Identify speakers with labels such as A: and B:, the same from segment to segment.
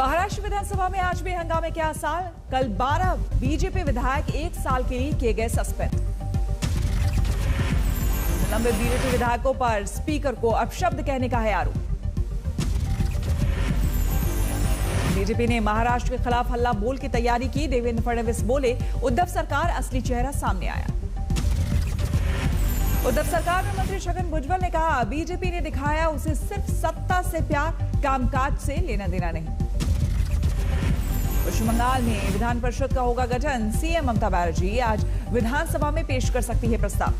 A: महाराष्ट्र विधानसभा में आज भी हंगामे के आसार। कल 12 बीजेपी विधायक 1 साल के लिए किए गए सस्पेंड। लंबे बीजेपी विधायकों पर स्पीकर को अपशब्द कहने का है आरोप। बीजेपी ने महाराष्ट्र के खिलाफ हल्ला बोल की तैयारी की। देवेंद्र फडणवीस बोले, उद्धव सरकार असली चेहरा सामने आया। उद्धव सरकार में मंत्री छगन भुजबल ने कहा, बीजेपी ने दिखाया उसे सिर्फ सत्ता से प्यार, कामकाज से लेना देना नहीं। पश्चिम बंगाल में विधान परिषद का होगा गठन। सीएम ममता बनर्जी आज विधानसभा में पेश कर सकती है प्रस्ताव।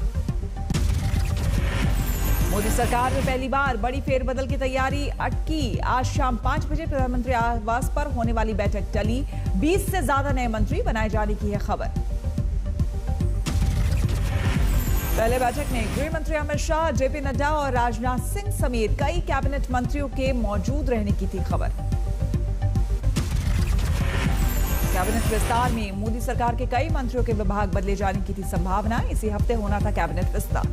A: मोदी सरकार में पहली बार बड़ी फेरबदल की तैयारी अटकी। आज शाम 5 बजे प्रधानमंत्री आवास पर होने वाली बैठक टली। 20 से ज्यादा नए मंत्री बनाए जाने की है खबर। पहले बैठक में गृह मंत्री अमित शाह, जेपी नड्डा और राजनाथ सिंह समेत कई कैबिनेट मंत्रियों के मौजूद रहने की थी खबर। कैबिनेट विस्तार में मोदी सरकार के कई मंत्रियों के विभाग बदले जाने की थी संभावना। इसी हफ्ते होना था कैबिनेट विस्तार।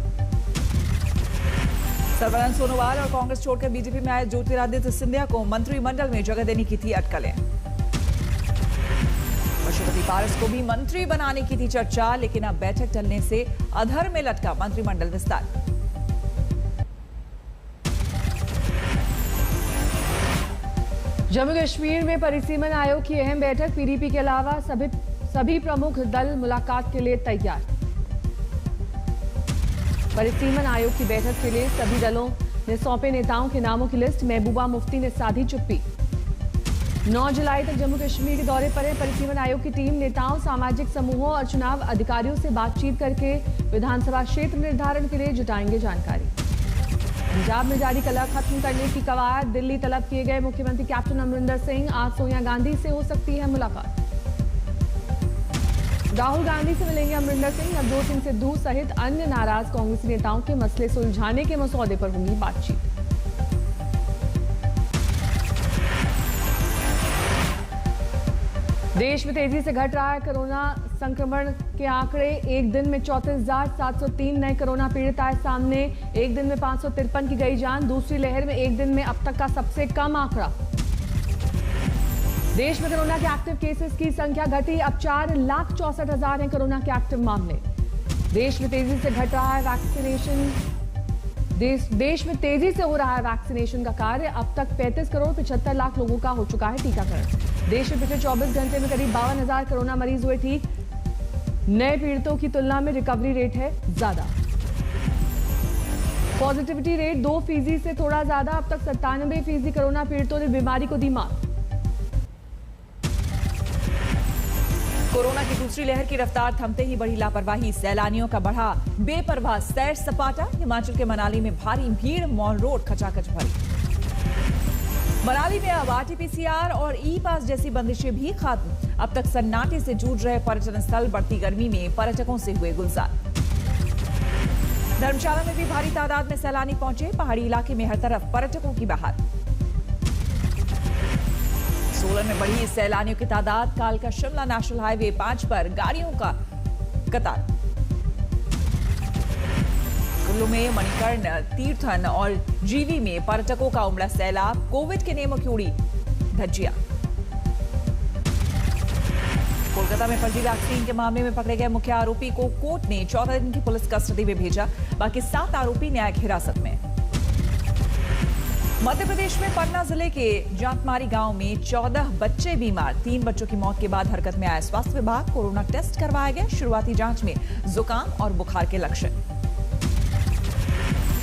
A: सर्बानंद सोनोवाल और कांग्रेस छोड़कर बीजेपी में आए ज्योतिरादित्य सिंधिया को मंत्रिमंडल में जगह देने की थी अटकलें। पशुपति पारस को भी मंत्री बनाने की थी चर्चा, लेकिन अब बैठक टलने से अधर में लटका मंत्रिमंडल विस्तार।
B: जम्मू कश्मीर में परिसीमन आयोग की अहम बैठक। पीडीपी के अलावा सभी प्रमुख दल मुलाकात के लिए तैयार। परिसीमन आयोग की बैठक के लिए सभी दलों ने सौंपे नेताओं के नामों की लिस्ट। महबूबा मुफ्ती ने साधी चुप्पी। 9 जुलाई तक जम्मू कश्मीर के दौरे पर है परिसीमन आयोग की टीम। नेताओं, सामाजिक समूहों और चुनाव अधिकारियों से बातचीत करके विधानसभा क्षेत्र निर्धारण के लिए जुटाएंगे जानकारी। पंजाब में जारी कलह खत्म करने की कवायद। दिल्ली तलब किए गए मुख्यमंत्री कैप्टन अमरिंदर सिंह। आज सोनिया गांधी से हो सकती है मुलाकात। राहुल गांधी से मिलेंगे अमरिंदर सिंह। नवजोत सिंह सिद्धू सहित अन्य नाराज कांग्रेसी नेताओं के मसले सुलझाने के मसौदे पर होगी बातचीत। देश में तेजी से घट रहा है कोरोना संक्रमण के आंकड़े। एक दिन में 34,703 नए कोरोना पीड़ित आए सामने। एक दिन में 553 की गई जान। दूसरी लहर में एक दिन में अब तक का सबसे कम आंकड़ा। देश में कोरोना के एक्टिव केसेस की संख्या घटी। अब 4,64,000 हैं कोरोना के एक्टिव मामले। देश में तेजी से घट रहा है वैक्सीनेशन। देश में तेजी से हो रहा है वैक्सीनेशन का कार्य। अब तक 35 करोड़ 75 लाख लोगों का हो चुका है टीकाकरण। देश में पिछले 24 घंटे में करीब 52,000 कोरोना मरीज हुए ठीक। नए पीड़ितों की तुलना में रिकवरी रेट है ज्यादा। पॉजिटिविटी रेट 2% से थोड़ा ज्यादा। अब तक 97% कोरोना पीड़ितों ने बीमारी को दी मात।
A: कोरोना की दूसरी लहर की रफ्तार थमते ही बढ़ी लापरवाही। सैलानियों का बढ़ा बेपरवाह सैर सपाटा। हिमाचल के मनाली में भारी भीड़। मॉल रोड खचाखच भरी। मनाली में अब आरटीपीसीआर और ई पास जैसी बंदिशें भी खत्म। अब तक सन्नाटे से जूझ रहे पर्यटन स्थल बढ़ती गर्मी में पर्यटकों से हुए गुलजार। धर्मशाला में भी भारी तादाद में सैलानी पहुंचे। पहाड़ी इलाके में हर तरफ पर्यटकों की बहार। सोलन में बढ़ी सैलानियों की तादाद। कालका शिमला नेशनल हाईवे 5 पर गाड़ियों का कतार। कुल्लू में मणिकर्ण, तीर्थन और जीवी में पर्यटकों का उमड़ा सैलाब। कोविड के नियमों की उड़ी धज्जियां। कोलकाता में फर्जी वैक्सीन के मामले में पकड़े गए मुख्य आरोपी को कोर्ट ने 14 दिन की पुलिस कस्टडी में भेजा। बाकी 7 आरोपी न्यायिक हिरासत में। मध्य प्रदेश में पन्ना जिले के जांतमारी गांव में 14 बच्चे बीमार। 3 बच्चों की मौत के बाद हरकत में आया स्वास्थ्य विभाग। कोरोना टेस्ट करवाया गया। शुरुआती जांच में जुकाम और बुखार के लक्षण।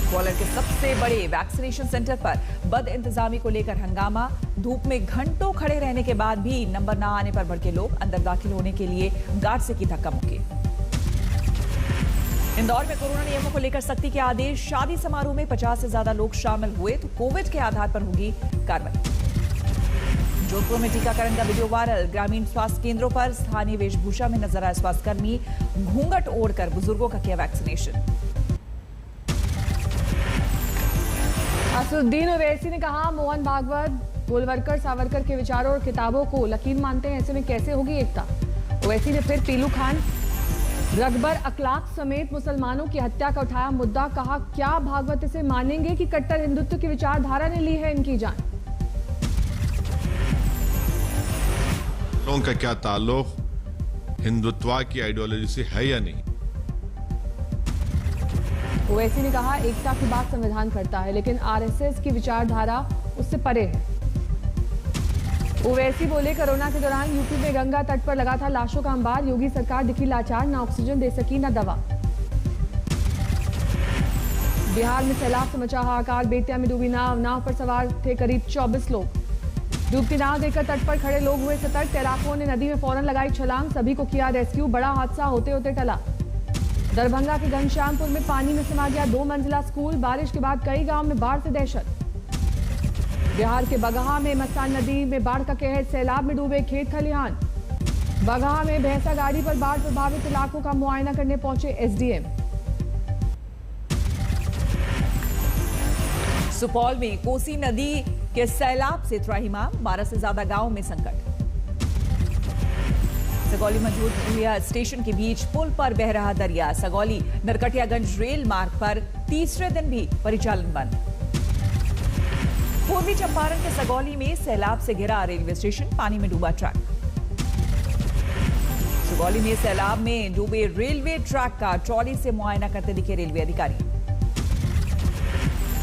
A: ग्वालियर के सबसे बड़े वैक्सीनेशन सेंटर पर बद इंतजामी को लेकर हंगामा। धूप में घंटों खड़े रहने के बाद भी नंबर न आने पर भड़के लोग। अंदर दाखिल होने के लिए गार्ड से की धक्का मुक्की। इंदौर में कोरोना नियमों को लेकर सख्ती के आदेश। शादी समारोह में 50 से ज्यादा लोग शामिल हुए तो कोविड के आधार पर होगी कार्रवाई। जोधपुर में टीकाकरण का वीडियो वायरल। ग्रामीण स्वास्थ्य केंद्रों पर स्थानीय वेशभूषा में नजर आए स्वास्थ्यकर्मी। घूंघट ओढ़कर बुजुर्गों का किया वैक्सीनेशन।
B: असदुद्दीन ओवैसी ने कहा, मोहन भागवत गोलवरकर सावरकर के विचारों और किताबों को लकीर मानते हैं। ऐसे में कैसे होगी एकता। ओवैसी ने फिर पीलू खान, रगबर अखलाक समेत मुसलमानों की हत्या का उठाया मुद्दा। कहा, क्या भागवत इसे मानेंगे कि कट्टर हिंदुत्व की विचारधारा ने ली है इनकी जान।
C: लोगों का क्या ताल्लुक हिंदुत्व की आइडियोलॉजी से है या नहीं।
B: ओवैसी ने कहा, एकता की बात संविधान करता है, लेकिन आरएसएस की विचारधारा उससे परे है। ओवैसी बोले, कोरोना के दौरान यूपी में गंगा तट पर लगा था लाशों का अंबार। योगी सरकार दिखी लाचार, ना ऑक्सीजन दे सकी ना दवा। बिहार में सैलाब से मचा हाहाकार, बेतिया में डूबी नाव पर सवार थे करीब 24 लोग। डूबती नाव देखकर तट पर खड़े लोग हुए सतर्क। तैराकों ने नदी में फौरन लगाई छलांग, सभी को किया रेस्क्यू। बड़ा हादसा होते होते टला। दरभंगा के घनश्यामपुर में पानी में समा गया 2 मंजिला स्कूल। बारिश के बाद कई गांव में बाढ़ से दहशत। बिहार के बगहा में मस्तान नदी में बाढ़ का कहर, सैलाब में डूबे खेत खलिहान। बगहा में भैंसा गाड़ी पर बाढ़ प्रभावित इलाकों का मुआयना करने पहुंचे एसडीएम।
A: सुपौल में कोसी नदी के सैलाब से त्राहिमाम, 12 से ज्यादा गांवों में संकट। सगौली मझूलिया स्टेशन के बीच पुल पर बह रहा दरिया। सगौली नरकटियागंज रेल मार्ग पर तीसरे दिन भी परिचालन बंद। पूर्वी चंपारण के सगौली में सैलाब से घिरा रेलवे स्टेशन, पानी में डूबा ट्रैक। सगौली में सैलाब में डूबे रेलवे ट्रैक का ट्रॉली से मुआयना करते दिखे रेलवे अधिकारी।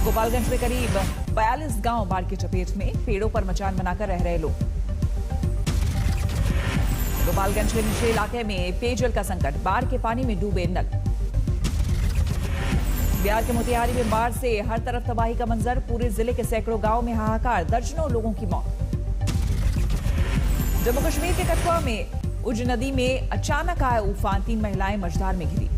A: गोपालगंज में करीब 42 गांव बाढ़ की चपेट में, पेड़ों पर मचान बनाकर रह रहे लोग। गोपालगंज के निचले इलाके में पेयजल का संकट, बाढ़ के पानी में डूबे नल। बिहार के मोतिहारी में बाढ़ से हर तरफ तबाही का मंजर, पूरे जिले के सैकड़ों गांव में हाहाकार, दर्जनों लोगों की मौत। जम्मू कश्मीर के कठुआ में उज नदी में अचानक आया उफान, 3 महिलाएं मझधार में घिरी।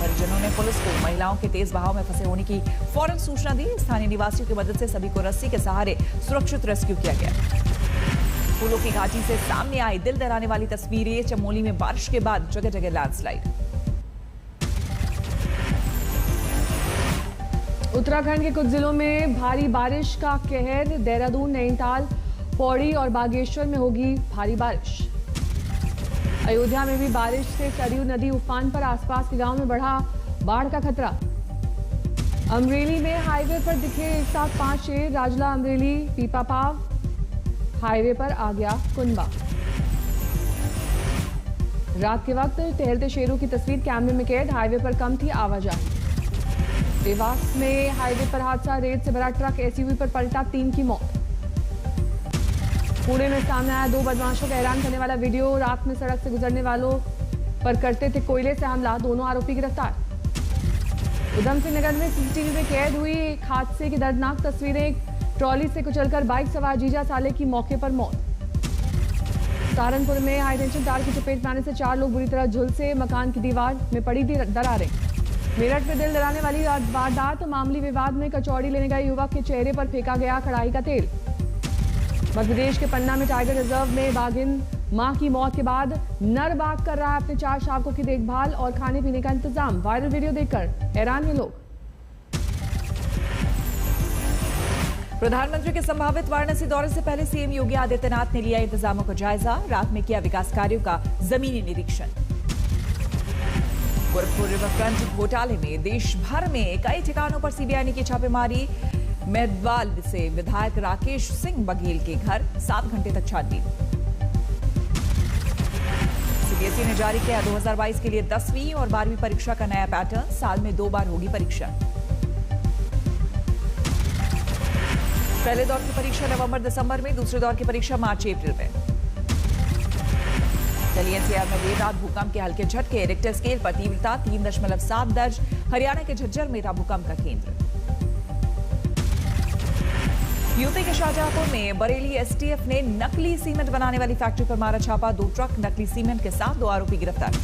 A: परिजनों ने पुलिस को महिलाओं के तेज बहाव में फंसे होने की फौरन सूचना दी। स्थानीय निवासियों की मदद से सभी को रस्सी के सहारे सुरक्षित रेस्क्यू किया गया। फूलों की घाटी से सामने आई दिल दहलाने वाली तस्वीरें। चमोली में बारिश के बाद जगह जगह लैंडस्लाइड।
B: उत्तराखंड के कुछ जिलों में भारी बारिश का कहर। देहरादून, नैनीताल, पौड़ी और बागेश्वर में होगी भारी बारिश। अयोध्या में भी बारिश से सरयू नदी उफान पर, आसपास के गांव में बढ़ा बाढ़ का खतरा। अमरेली में हाईवे पर दिखे एक साथ 5 शेर। राजला अमरेली पीपापाव हाईवे पर आ गया कुनबा। रात के वक्त टहलते शेरों की तस्वीर कैमरे में कैद, हाईवे पर कम थी आवाजाही। देवास में हाईवे पर हादसा, रेत से भरा ट्रक एसयूवी पर पलटा, 3 की मौत। पुणे में सामने आया 2 बदमाशों का हैरान करने वाला वीडियो। रात में सड़क से गुजरने वालों पर करते थे कोयले से हमला, दोनों आरोपी गिरफ्तार। उधमसिंह नगर में सीसीटीवी में कैद हुई एक हादसे की दर्दनाक तस्वीरें। ट्रॉली से कुचलकर बाइक सवार जीजा साले की मौके पर मौत। सहारनपुर में हाईटेंशन तार की चपेट में आने से 4 लोग बुरी तरह झुलसे, मकान की दीवार में पड़ी थी दरारें। मेरठ में दिल दहलाने वाली वारदात, मामूली विवाद में कचौड़ी लेने गए युवक के चेहरे पर फेंका गया कढ़ाई का तेल। मध्य प्रदेश के पन्ना में टाइगर रिजर्व में बाघिन मां की मौत के बाद नर बाघ कर रहा है अपने 4 शावकों की देखभाल और खाने पीने का इंतजाम। वायरल वीडियो देखकर हैरान है लोग।
A: प्रधानमंत्री के संभावित वाराणसी दौरे से पहले सीएम योगी आदित्यनाथ ने लिया इंतजामों का जायजा। रात में किया विकास कार्यों का जमीनी निरीक्षण। गोरखपुर रिवरफ्रंट घोटाले में देश भर में कई ठिकानों पर सीबीआई ने की छापेमारी। मेदवाल से विधायक राकेश सिंह बघेल के घर 7 घंटे तक छानबीन। सीबीएसई ने जारी किया 2022 के लिए 10वीं और 12वीं परीक्षा का नया पैटर्न, साल में 2 बार होगी परीक्षा। पहले दौर की परीक्षा नवंबर-दिसंबर में, दूसरे दौर की परीक्षा मार्च-अप्रैल में। दिल्ली एनसीआर में देर रात भूकंप के हल्के झटके, रिक्टर स्केल पर तीव्रता 3.7 दर्ज। हरियाणा के झज्जर में था भूकंप का केंद्र। यूपी के शाहजहांपुर में बरेली एसटीएफ ने नकली सीमेंट बनाने वाली फैक्ट्री पर मारा छापा। 2 ट्रक नकली सीमेंट के साथ 2 आरोपी गिरफ्तार।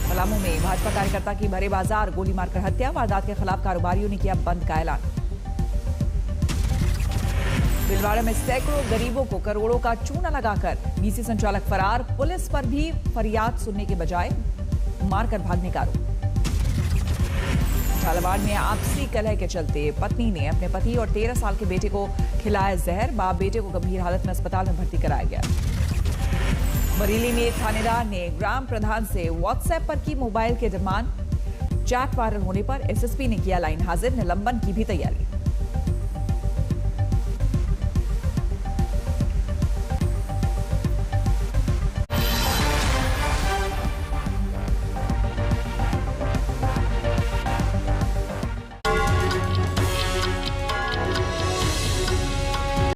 A: पलामू में भाजपा कार्यकर्ता की भरे बाजार गोली मारकर हत्या, वारदात के खिलाफ कारोबारियों ने किया बंद का ऐलान। भीलवाड़ा में सैकड़ों गरीबों को करोड़ों का चूना लगाकर बीसी संचालक फरार, पुलिस पर भी फरियाद सुनने के बजाय मारकर भागने का आरोप। झालावाड़ में आपसी कलह के चलते पत्नी ने अपने पति और 13 साल के बेटे को खिलाया जहर, बाप बेटे को गंभीर हालत में अस्पताल में भर्ती कराया गया। बरेली में एक थानेदार ने ग्राम प्रधान से व्हाट्सएप पर की मोबाइल के डिमांड, चैट वायरल होने पर एसएसपी ने किया लाइन हाजिर, निलंबन की भी तैयारी।